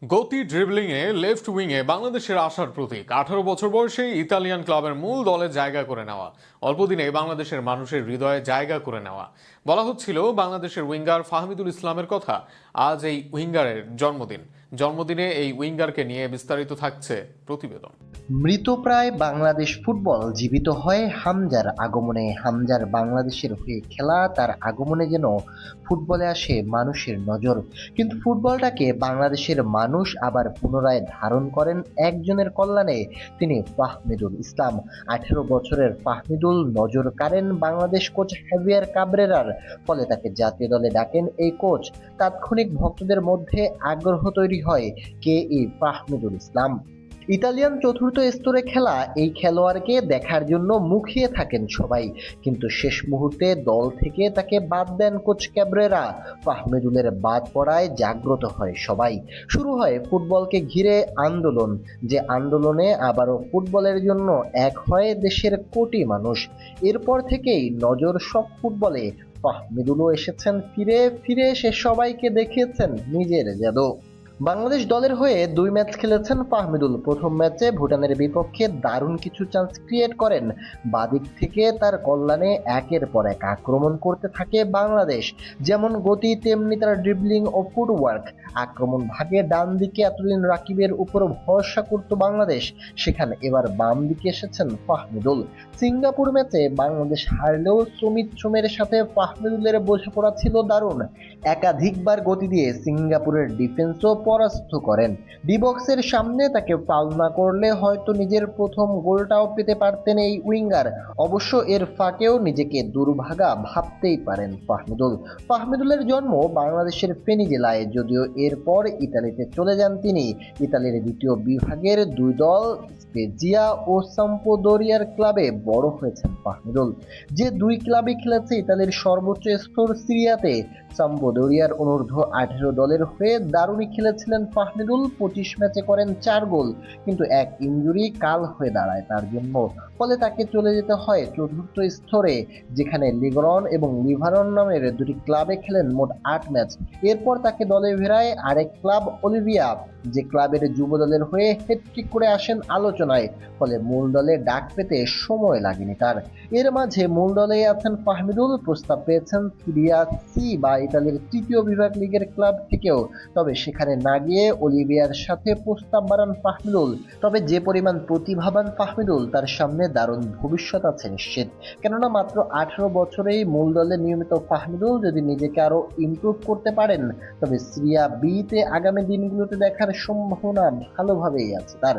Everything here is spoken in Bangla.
গতি ড্রিবলিংয়ে লেফট উইংয়ে বাংলাদেশের আশার প্রতীক 18 বছর বয়সে ইতালিয়ান ক্লাবের মূল দলে জায়গা করে নেওয়া, অল্পদিনে বাংলাদেশের মানুষের হৃদয়ে জায়গা করে নেওয়া। বলা হচ্ছিল বাংলাদেশের উইঙ্গার ফাহমিদুল ইসলামের কথা। আজ এই উইঙ্গারের জন্মদিনে এই উইঙ্গারকে নিয়ে বিস্তারিত থাকছে প্রতিবেদন। মৃতপ্রায় বাংলাদেশ ফুটবল জীবিত হয় হামজার আগমনে। হামজার বাংলাদেশের হয়ে খেলা, তার আগমনে যেন ফুটবলে আসে মানুষের নজর। কিন্তু ফুটবলটাকে বাংলাদেশের মানুষ আবার পুনরায় ধারণ করেন একজনের কল্যাণে, তিনি ফাহমিদুল ইসলাম। 18 বছরের ফাহমিদুল নজর কাড়েন বাংলাদেশ কোচ হেভিয়ার কাবরেরার, ফলে তাকে জাতীয় দলে ডাকেন এই কোচ। তাৎক্ষণিক ভক্তদের মধ্যে আগ্রহ তৈরি হয়, কে এই ফাহমিদুল ইসলাম। ইতালিয়ান চতুর্থ স্তরে খেলা এই খেলোয়াড়কে দেখার জন্য মুখিয়ে থাকেন সবাই, কিন্তু শেষ মুহূর্তে দল থেকে তাকে বাদ দেন কোচ ক্যাবরেরা। ফাহমিদুলের বাদ পড়ায় জাগ্রত হয় সবাই। শুরু হয় ফুটবলকে ঘিরে আন্দোলন, যে আন্দোলনে আবারও ফুটবলের জন্য এক হয় দেশের কোটি মানুষ। এরপর থেকেই নজর সব ফুটবলে। ফাহমিদুলও এসেছেন ফিরে এসে সবাইকে দেখিয়েছেন নিজের জাদু। বাংলাদেশ দলের হয়ে 2 ম্যাচ খেলেছেন ফাহমিদুল। প্রথম ম্যাচে ভুটানের বিপক্ষে দারুণ কিছু চান্স ক্রিয়েট করেন। বাদিক থেকে তার কল্যাণে একের পর এক আক্রমণ করতে থাকে বাংলাদেশ। যেমন গতি, তেমনি তার ড্রিবলিং ও ফুটওয়ার্ক। আক্রমণ ভাগে ডান দিকে এতদিন রাকিবের উপর ভরসা করত বাংলাদেশ, সেখানে এবার বাম দিকে এসেছেন ফাহমিদুল। সিঙ্গাপুর ম্যাচে বাংলাদেশ হারলেও সুমিত সোমের সাথে ফাহমিদুলের বোঝাপড়া ছিল দারুণ। একাধিকবার গতি দিয়ে সিঙ্গাপুরের ডিফেন্সও পরাস্ত করেন। ডি বক্সের সামনে তাকে ফাউল না করলে হয়তো নিজের প্রথম গোলটাও পেতে পারতেন এই উইঙ্গার। অবশ্য এর ফাঁকেও নিজেকে দুর্ভাগা ভাবতেই পারেন ফাহমিদুলের জন্ম বাংলাদেশের ফেনী জেলায়, যদিও এরপর ইতালিতে চলে যান তিনি। ইতালির দ্বিতীয় বিভাগের 2 দল স্পেজিয়া ও সাম্পদোরিয়ার ক্লাবে বড় হয়েছেন ফাহমিদুল, যে 2 ক্লাবে খেলেছে ইতালির সর্বোচ্চ স্তর সিরিয়াতে। সাম্পদোরিয়ার অনূর্ধ্ব 18 দলের হয়ে দারুণই খেলেছিলেন ফাহমিদুল। 25 ম্যাচে করেন 4 গোল, কিন্তু এক ইনজুরি কাল হয়ে দাঁড়ায় তার জন্য। ফলে তাকে চলে যেতে হয় চতুর্থ স্তরে, যেখানে লিগরন এবং লিভারন নামের 2টি ক্লাবে খেলেন মোট 8 ম্যাচ। এরপর তাকে দলে ফেরায় আরেক ক্লাব অলিভিয়া, যে ক্লাবের যুব দলের হয়ে হ্যাটট্রিক করে আসেন আলোচনায়। ফলে মূল দলে ডাক পেতে সময় লাগেনি তার। এর মাঝে মূল দলে আছেন ফাহমিদুল। প্রস্তাব পেয়েছেন সিরিয়া সি বা ইতালির 3য় বিভাগ লিগের ক্লাব থেকেও, তবে সেখানে না গিয়ে অলিভিয়ার সাথে প্রস্তাব বাড়ান ফাহমিদুল। তবে যে পরিমাণ প্রতিভাবান ফাহমিদুল, তার সামনে দারুণ ভবিষ্যৎ আছে নিশ্চিত। কেননা মাত্র 18 বছরেই মূল দলে নিয়মিত ফাহমিদুল যদি নিজেকে আরো ইমপ্রুভ করতে পারেন, তবে সিরিয়া বি তে আগামী দিনগুলোতে দেখার সম্ভাবনা ভালোভাবেই আছে তার।